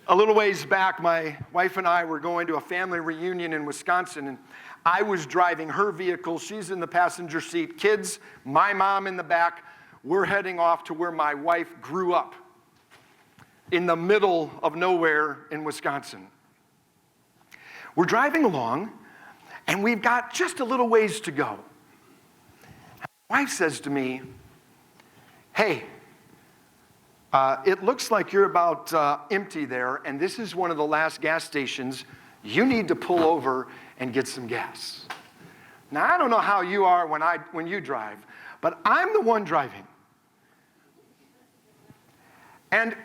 A little ways back, my wife and I were going to a family reunion in Wisconsin, and I was driving her vehicle. She's in the passenger seat. Kids, my mom in the back. We're heading off to where my wife grew up, in the middle of nowhere in Wisconsin. We're driving along, and we've got just a little ways to go. My wife says to me, "Hey, it looks like you're about empty there, and this is one of the last gas stations. You need to pull over and get some gas." Now, I don't know how you are when you drive, but I'm the one driving. And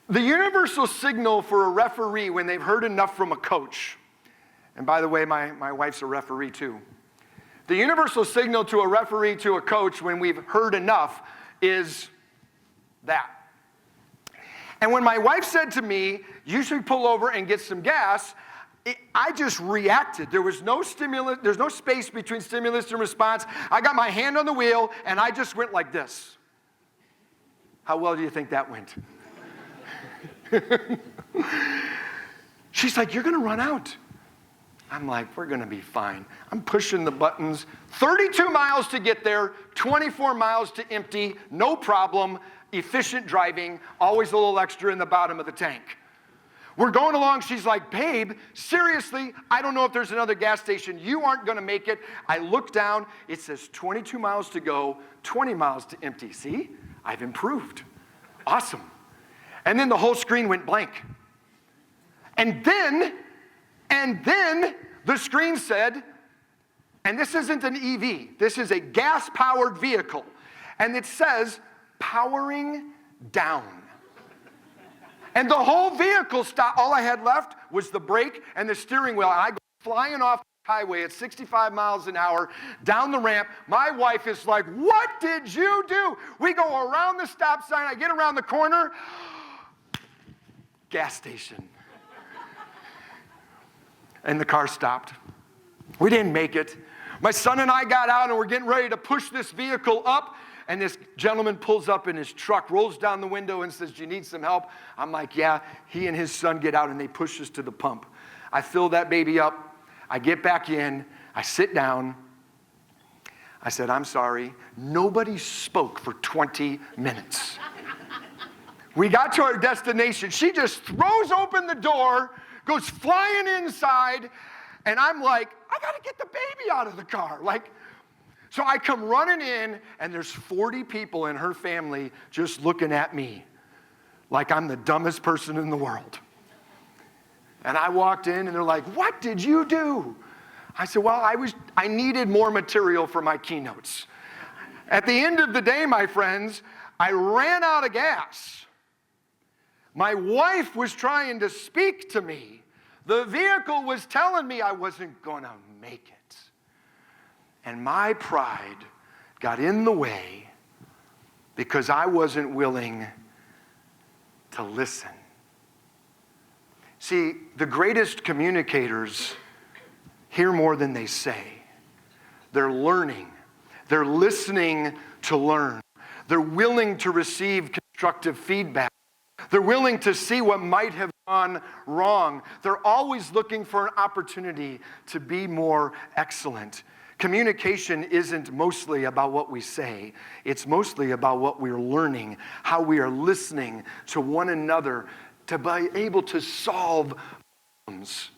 the universal signal for a referee when they've heard enough from a coach, and by the way, my wife's a referee too. The universal signal to a referee to a coach when we've heard enough is that. And when my wife said to me, "You should pull over and get some gas," I just reacted. There was no stimulus, there's no space between stimulus and response. I got my hand on the wheel and I just went like this. How well do you think that went? She's like, "You're gonna run out." I'm like, "We're gonna be fine." I'm pushing the buttons. 32 miles to get there, 24 miles to empty, no problem. Efficient driving, always a little extra in the bottom of the tank. We're going along. She's like, "Babe, seriously, I don't know if there's another gas station. You aren't going to make it." I look down. It says 22 miles to go, 20 miles to empty. See? I've improved. Awesome. And then the whole screen went blank. And then the screen said, and this isn't an EV. This is a gas-powered vehicle. And it says, "Powering down." And the whole vehicle stopped. All I had left was the brake and the steering wheel. And I go flying off the highway at 65 miles an hour down the ramp. My wife is like, "What did you do?" We go around the stop sign. I get around the corner. Gas station. And the car stopped. We didn't make it. My son and I got out and we're getting ready to push this vehicle up. And this gentleman pulls up in his truck, rolls down the window and says, "Do you need some help?" I'm like, "Yeah." He and his son get out and they push us to the pump. I fill that baby up. I get back in. I sit down. I said, "I'm sorry." Nobody spoke for 20 minutes. We got to our destination. She just throws open the door, goes flying inside, and I'm like, "I got to get the baby out of the car." So I come running in, and there's 40 people in her family just looking at me like I'm the dumbest person in the world. And I walked in, and they're like, "What did you do?" I said, "Well, I needed more material for my keynotes." At the end of the day, my friends, I ran out of gas. My wife was trying to speak to me. The vehicle was telling me I wasn't going to make it. And my pride got in the way because I wasn't willing to listen. See, the greatest communicators hear more than they say. They're learning. They're listening to learn. They're willing to receive constructive feedback. They're willing to see what might have gone wrong. They're always looking for an opportunity to be more excellent. Communication isn't mostly about what we say. It's mostly about what we're learning, how we are listening to one another to be able to solve problems.